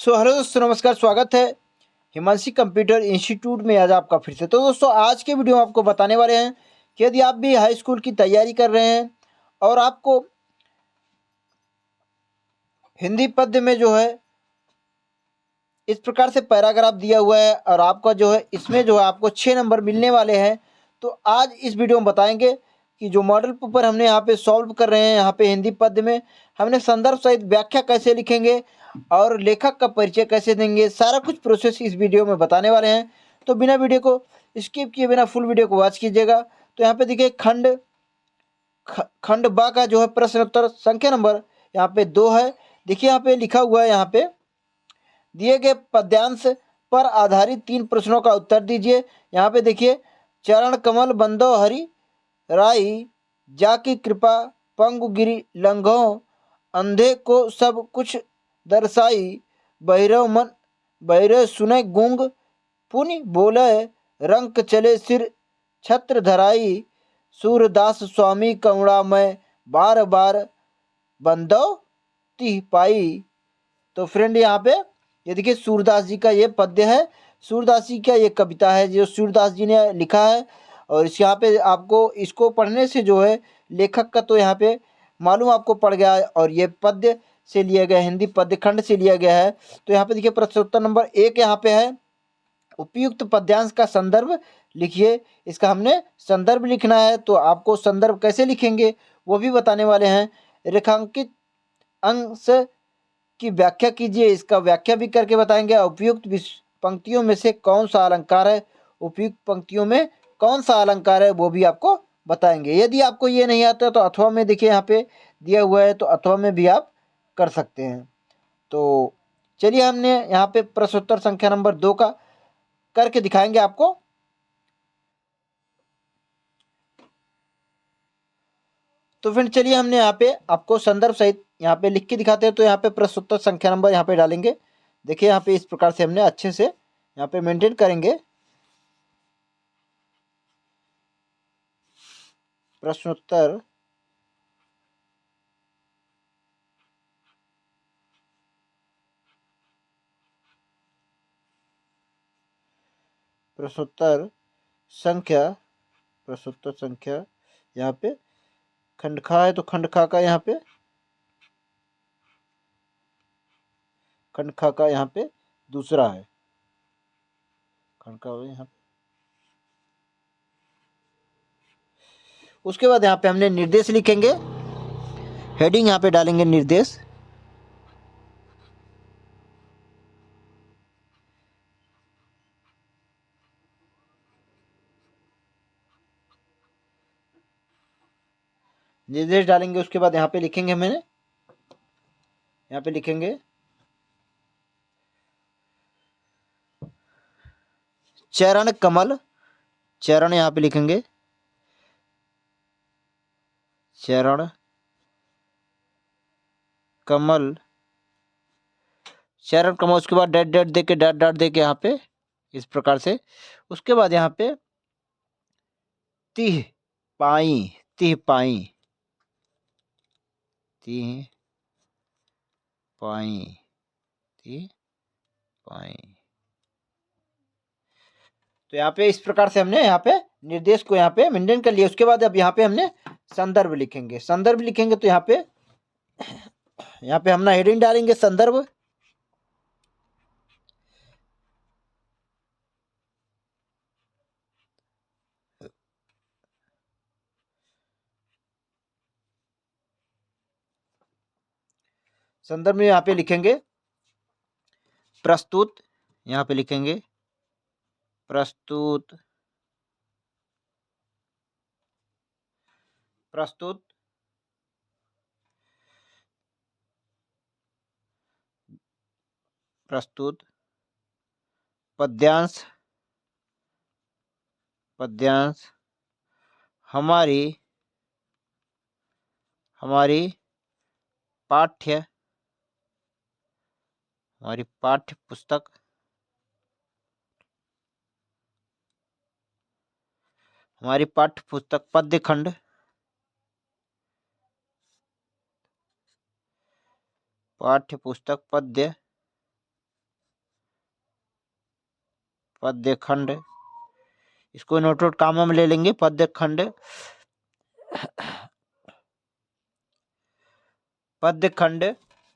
Hello दोस्तों, नमस्कार। स्वागत है हिमांशी कंप्यूटर इंस्टीट्यूट में आज आपका फिर से। तो दोस्तों, आज के वीडियो में आपको बताने वाले हैं कि यदि आप भी हाई स्कूल की तैयारी कर रहे हैं और आपको हिंदी पद्य में जो है इस प्रकार से पैराग्राफ दिया हुआ है और आपका जो है इसमें जो है आपको 6 नंबर मिलने वाले हैं, तो आज इस वीडियो में बताएंगे कि जो मॉडल पेपर हमने यहाँ पे सॉल्व कर रहे हैं, यहाँ पे हिंदी पद्य में हमने संदर्भ सहित व्याख्या कैसे लिखेंगे और लेखक का परिचय कैसे देंगे, सारा कुछ प्रोसेस इस वीडियो में बताने वाले हैं। तो बिना वीडियो को स्किप किए बिना फुल वीडियो को वॉच कीजिएगा। तो यहाँ पे देखिए खंड बा का जो है प्रश्न उत्तर संख्या नंबर यहाँ पे 2 है। देखिए यहाँ पे लिखा हुआ है, यहाँ पे दिए गए पद्यांश पर आधारित 3 प्रश्नों का उत्तर दीजिए। यहाँ पे देखिए, चरण कमल बंदो हरि राई, जाकी कृपा पंगु गिरि लंघो, अंधे को सब कुछ दर्शाई, बहिरव सुने गूंग, पुनि बोले रंक चले सिर छत्र धराई, सूरदास स्वामी करुणा में बार बार बंदो तिह पाई। तो फ्रेंड, यहाँ पे ये देखिए सूरदास जी का ये पद्य है, सूरदास जी का ये कविता है जो सूरदास जी ने लिखा है। और इस यहाँ पे आपको इसको पढ़ने से जो है लेखक का तो यहाँ पे मालूम आपको पड़ गया है, और ये पद्य से लिया गया, हिंदी पद्य खंड से लिया गया है। तो यहाँ पे देखिए प्रश्नोत्तर नंबर 1 यहाँ पे है, उपयुक्त पद्यांश का संदर्भ लिखिए। इसका हमने संदर्भ लिखना है, तो आपको संदर्भ कैसे लिखेंगे वो भी बताने वाले हैं। रेखांकित अंश की व्याख्या कीजिए, इसका व्याख्या भी करके बताएंगे। उपयुक्त पंक्तियों में से कौन सा अलंकार है, उपयुक्त पंक्तियों में कौन सा अलंकार है वो भी आपको बताएंगे। यदि आपको ये नहीं आता तो अथवा में देखिए यहाँ पे दिया हुआ है, तो अथवा में भी आप कर सकते हैं। तो चलिए, हमने यहाँ पे प्रश्नोत्तर संख्या नंबर 2 का करके दिखाएंगे आपको। तो फिर चलिए, हमने यहाँ पे आपको संदर्भ सहित यहाँ पे लिख के दिखाते हैं। तो यहाँ पे प्रश्नोत्तर संख्या नंबर यहाँ पे डालेंगे। देखिए यहाँ पे इस प्रकार से हमने अच्छे से यहाँ पे मेंटेन करेंगे। प्रश्नोत्तर प्रश्नोत्तर संख्या प्रश्नोत्तर संख्या यहाँ पे खंड खा है, तो खंड खा का यहाँ पे खंड खा का यहाँ पे दूसरा है। खंड खा यहाँ पे, उसके बाद यहाँ पे हमने निर्देश लिखेंगे। हेडिंग यहाँ पे डालेंगे निर्देश। निर्देश डालेंगे, उसके बाद यहाँ पे लिखेंगे, मैंने यहाँ पे लिखेंगे चरण कमल। चरण यहाँ पे लिखेंगे चरण कमल, चरण कमल। उसके बाद डैट डैट दे के डॉट डॉट दे के यहाँ पे इस प्रकार से। उसके बाद यहाँ पे तिह पाई, तिह पाई, तिह पाई, तिह पाई। तो यहाँ पे इस प्रकार से हमने यहाँ पे निर्देश को यहाँ पे मेंटेन कर लिया। उसके बाद अब यहाँ पे हमने संदर्भ लिखेंगे। संदर्भ लिखेंगे तो यहाँ पे हम ना हेडिंग डालेंगे संदर्भ। संदर्भ में यहाँ पे लिखेंगे प्रस्तुत। यहाँ पे लिखेंगे प्रस्तुत, प्रस्तुत प्रस्तुत पद्यांश, पद्यांश हमारी हमारी पाठ्य हमारी पाठ्य पुस्तक, हमारी पाठ्य पुस्तक पद्य खंड, पाठ्य पुस्तक पद्य पद्य खंड, इसको नोट नोट कामों में ले लेंगे। पद्य खंड, पद्य खंड,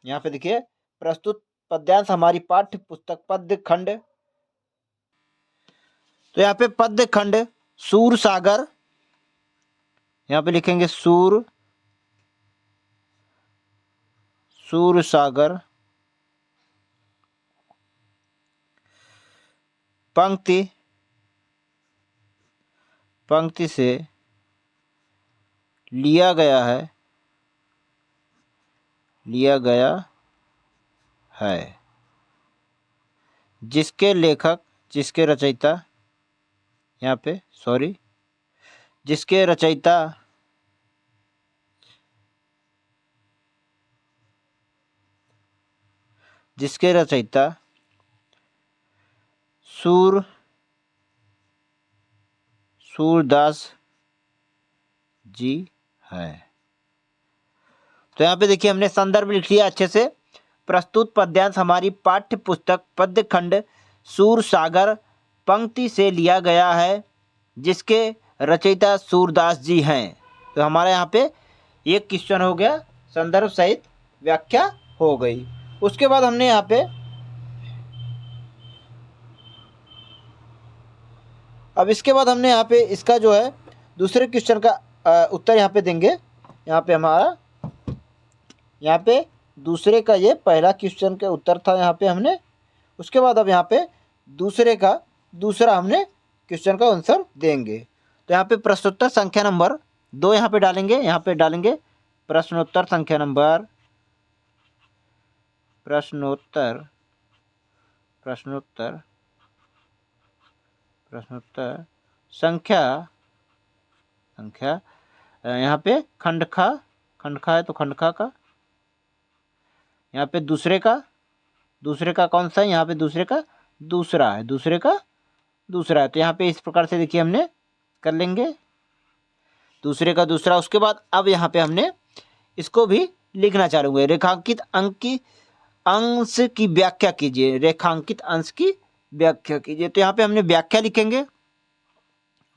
यहाँ पे देखिए प्रस्तुत पद्यांश हमारी पाठ्य पुस्तक पद्य खंड। तो यहाँ पे पद्य खंड सूर सागर, यहाँ पे लिखेंगे सूर सागर, पंक्ति से लिया गया है, जिसके लेखक, जिसके रचयिता, यहाँ पे सॉरी, जिसके रचयिता सूरदास जी है। तो यहाँ पे देखिए हमने संदर्भ लिख लिया अच्छे से। प्रस्तुत पद्यांश हमारी पाठ्य पुस्तक पद्य खंड सूर सागर पंक्ति से लिया गया है, जिसके रचयिता सूरदास जी हैं। तो हमारा यहाँ पे एक क्वेश्चन हो गया, संदर्भ सहित व्याख्या हो गई। उसके बाद हमने यहाँ पे अब इसके बाद हमने यहाँ पे इसका जो है दूसरे क्वेश्चन का उत्तर यहाँ पे देंगे। यहाँ पे हमारा यहाँ पे दूसरे का, ये पहला क्वेश्चन का उत्तर था यहाँ पे हमने। उसके बाद अब यहाँ पे दूसरा हमने क्वेश्चन का आंसर देंगे। तो यहाँ पे प्रश्नोत्तर संख्या नंबर 2 यहाँ पे डालेंगे। यहाँ पे डालेंगे प्रश्नोत्तर संख्या नंबर संख्या यहाँ पे खंडखा है तो खंडखा का, यहाँ पे दूसरे का कौन सा है, यहाँ पे दूसरे का दूसरा है, तो यहाँ पे इस प्रकार से देखिए हमने कर लेंगे दूसरे का दूसरा। उसके बाद अब यहाँ पे हमने इसको भी लिखना चालू हुए। रेखांकित अंश की व्याख्या कीजिए, रेखांकित अंश की व्याख्या कीजिए। तो यहाँ पे हमने व्याख्या लिखेंगे,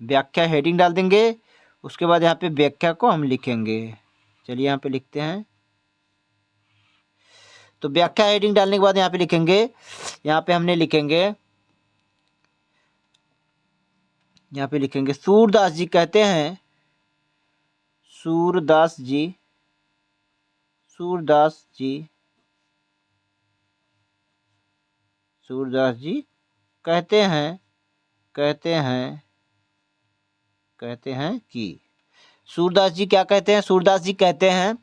व्याख्या हेडिंग डाल देंगे। उसके बाद यहाँ पे व्याख्या को हम लिखेंगे। चलिए यहाँ पे लिखते हैं। तो व्याख्या हेडिंग डालने के बाद यहाँ पे लिखेंगे, यहाँ पे हमने लिखेंगे, यहाँ पे लिखेंगे सूरदास जी कहते हैं, सूरदास जी कहते हैं कि सूरदास जी क्या कहते हैं? सूरदास जी कहते हैं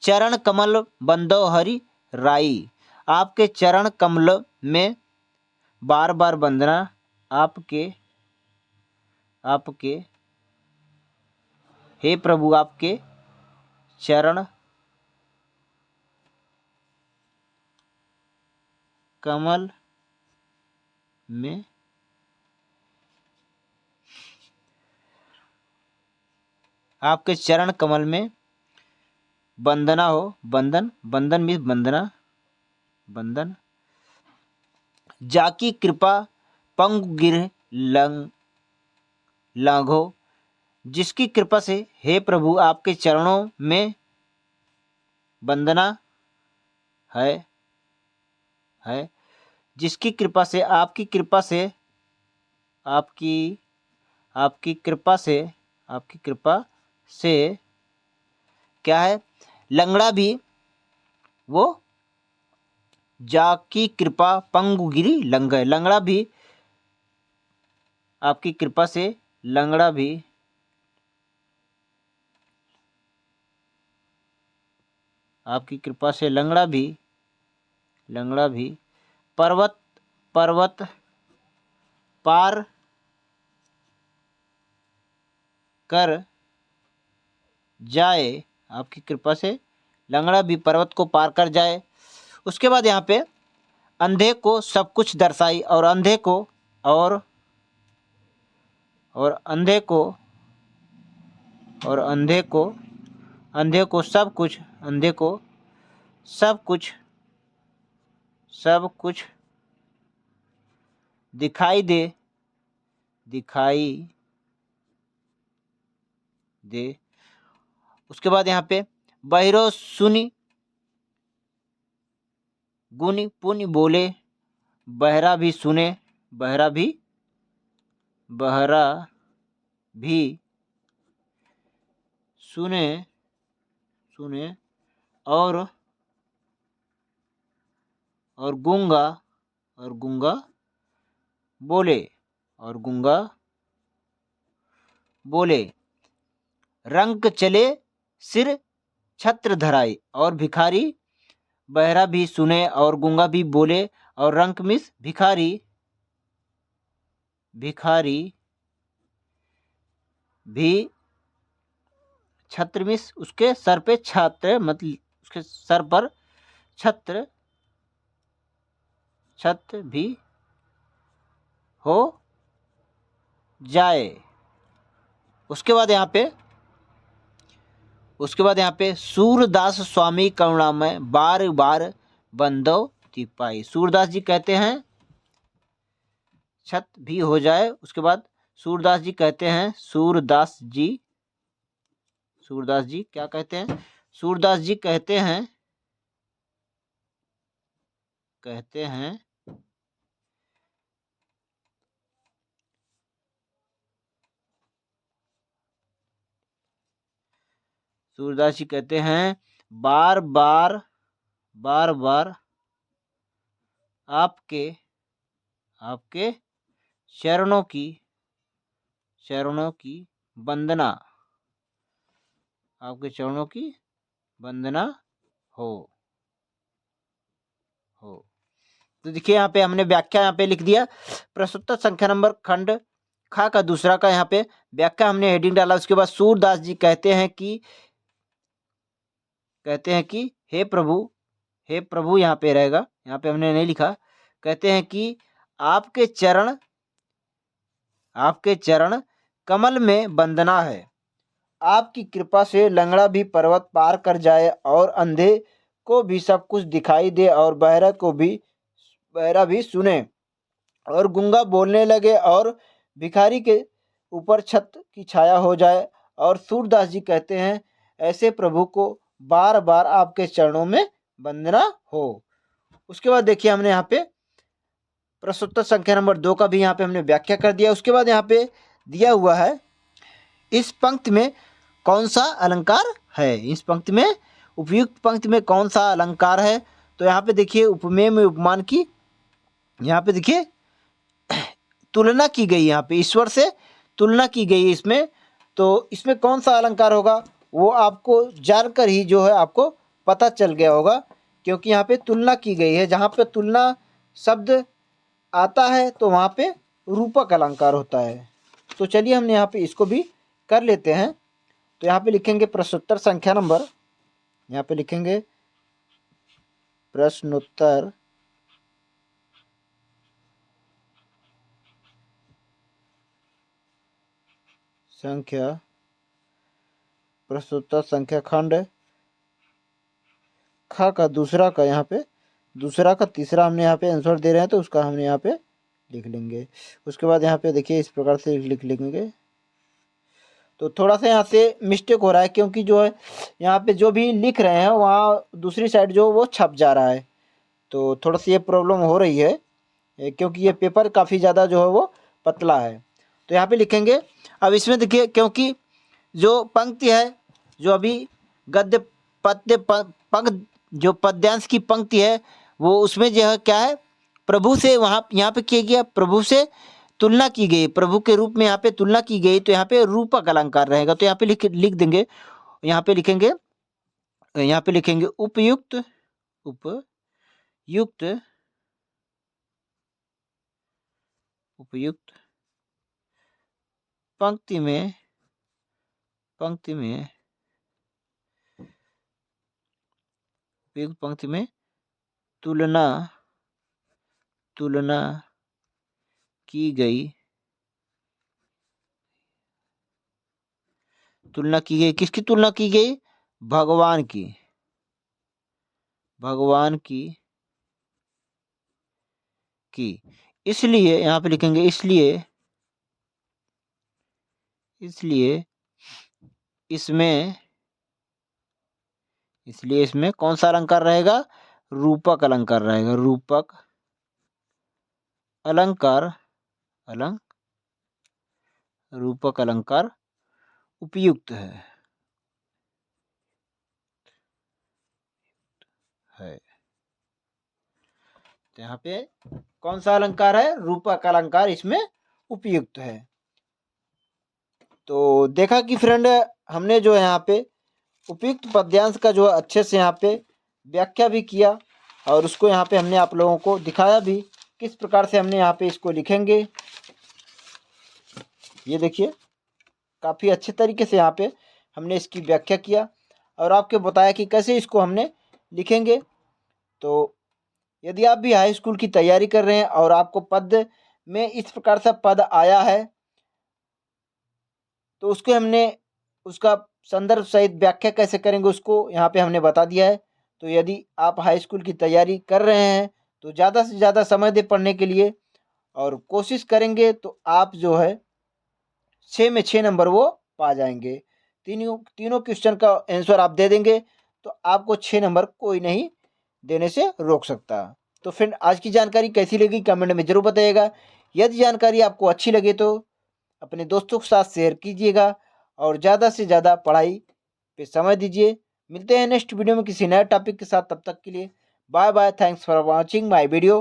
चरण कमल बंदो हरि राई, आपके चरण कमल में बार बार वंदना, आपके हे प्रभु आपके चरण कमल में वंदना हो, बंदन मीन्स बंदन, जाकी कृपा पंगु गिर लांघो, जिसकी कृपा से हे प्रभु आपके चरणों में वंदना है, जिसकी कृपा से आपकी कृपा से क्या है, लंगड़ा भी वो जाकी कृपा पंगुगिरी लंघे, लंगड़ा भी आपकी कृपा से लंगड़ा भी पर्वत पार कर जाए, आपकी कृपा से लंगड़ा भी पर्वत को पार कर जाए। उसके बाद यहाँ पे अंधे को सब कुछ दर्शाई, और अंधे को सब कुछ दिखाई दे, दिखाई दे। उसके बाद यहाँ पे बहिरो सुनि गुनि पुनि बोले, बहरा भी सुने, बहरा भी सुने सुने और गूंगा बोले रंक चले सिर छत्र धराई, और भिखारी बहरा भी सुने और गूंगा भी बोले, और रंक मिस भिखारी भी छत्र मिस उसके सर पे छत्र, मतलब उसके सर पर छत्र भी हो जाए। उसके बाद यहाँ पे सूरदास स्वामी करुणामय बार बार बंदो तिपाई। सूरदास जी कहते हैं छत भी हो जाए। उसके बाद सूरदास जी कहते हैं, सूरदास जी क्या कहते हैं? सूरदास जी कहते हैं सूरदास जी कहते हैं बार बार आपके चरणों की वंदना, आपके चरणों की वंदना हो। तो देखिए यहाँ पे हमने व्याख्या यहाँ पे लिख दिया। प्रस्तुत संख्या नंबर खंड खा का दूसरा का यहाँ पे व्याख्या हमने हेडिंग डाला। उसके बाद सूरदास जी कहते हैं कि हे प्रभु यहाँ पे रहेगा, यहाँ पे हमने नहीं लिखा। कहते हैं कि आपके चरण कमल में वंदना है। आपकी कृपा से लंगड़ा भी पर्वत पार कर जाए, और अंधे को भी सब कुछ दिखाई दे, और बहरा भी सुने, और गूंगा बोलने लगे, और भिखारी के ऊपर छत की छाया हो जाए। और सूरदास जी कहते हैं ऐसे प्रभु को बार बार आपके चरणों में वंदना हो। उसके बाद देखिए हमने यहाँ पे प्रस्तुत संख्या नंबर 2 का भी यहाँ पे हमने व्याख्या कर दिया। उसके बाद यहाँ पे दिया हुआ है इस पंक्ति में कौन सा अलंकार है, इस पंक्ति में उपयुक्त पंक्ति में कौन सा अलंकार है। तो यहाँ पे देखिए उपमेय में उपमान की यहाँ पे देखिए तुलना की गई, यहाँ पे ईश्वर से तुलना की गई इसमें। तो इसमें कौन सा अलंकार होगा वो आपको जानकर ही जो है आपको पता चल गया होगा, क्योंकि यहाँ पे तुलना की गई है। जहाँ पे तुलना शब्द आता है तो वहाँ पे रूपक अलंकार होता है। तो चलिए हमने यहाँ पे इसको भी कर लेते हैं। तो यहाँ पे लिखेंगे प्रश्नोत्तर संख्या नंबर, यहाँ पे लिखेंगे प्रश्नोत्तर संख्या खंड खा का दूसरा का यहाँ पे दूसरा का तीसरा हमने यहाँ पे आंसर दे रहे हैं, तो उसका हमने यहाँ पे लिख लेंगे। उसके बाद यहाँ पे देखिए इस प्रकार से लिख लेंगे। तो थोड़ा सा यहाँ से मिस्टेक हो रहा है, क्योंकि जो है यहाँ पे जो भी लिख रहे हैं वहाँ दूसरी साइड जो वो छप जा रहा है। तो थोड़ा सी ये प्रॉब्लम हो रही है, क्योंकि ये पेपर काफ़ी ज़्यादा जो है वो पतला है। तो यहाँ पे लिखेंगे। अब इसमें देखिए, क्योंकि जो पंक्ति है, जो अभी गद्य पद्य पंक्ति जो पद्यांश की पंक्ति है, वो उसमें जो है क्या है, प्रभु से वहाँ यहाँ पे किया गया, प्रभु से तुलना की गई, प्रभु के रूप में यहाँ पे तुलना की गई। तो यहाँ पे रूपक अलंकार रहेगा। तो यहाँ पे लिख देंगे, यहाँ पे लिखेंगे उपयुक्त पंक्ति में उपयुक्त पंक्ति में तुलना की गई। किसकी तुलना की गई? भगवान की। इसलिए यहाँ पे लिखेंगे, इसलिए इसमें कौन सा अलंकार रहेगा? रूपक अलंकार रहेगा। रूपक अलंकार रूपक अलंकार उपयुक्त है। तो यहाँ पे कौन सा अलंकार है? रूपक अलंकार इसमें उपयुक्त है। तो देखा कि फ्रेंड, हमने जो है यहाँ पे उपयुक्त पद्यांश का जो अच्छे से यहाँ पे व्याख्या भी किया और उसको यहाँ पे हमने आप लोगों को दिखाया भी किस प्रकार से हमने यहाँ पे इसको लिखेंगे। ये देखिए, काफ़ी अच्छे तरीके से यहाँ पे हमने इसकी व्याख्या किया और आपको बताया कि कैसे इसको हमने लिखेंगे। तो यदि आप भी हाई स्कूल की तैयारी कर रहे हैं और आपको पद में इस प्रकार से पद आया है तो उसको हमने उसका संदर्भ सहित व्याख्या कैसे करेंगे उसको यहाँ पे हमने बता दिया है। तो यदि आप हाई स्कूल की तैयारी कर रहे हैं तो ज़्यादा से ज़्यादा समय दे पढ़ने के लिए और कोशिश करेंगे तो आप जो है 6 में 6 नंबर वो पा जाएंगे। तीनों क्वेश्चन का आंसर आप दे देंगे तो आपको 6 नंबर कोई नहीं देने से रोक सकता। तो फ्रेंड, आज की जानकारी कैसी लगी कमेंट में ज़रूर बताइएगा। यदि जानकारी आपको अच्छी लगे तो अपने दोस्तों के साथ शेयर कीजिएगा और ज़्यादा से ज़्यादा पढ़ाई पे समय दीजिए। मिलते हैं नेक्स्ट वीडियो में किसी नए टॉपिक के साथ। तब तक के लिए bye bye. Thanks for watching my video.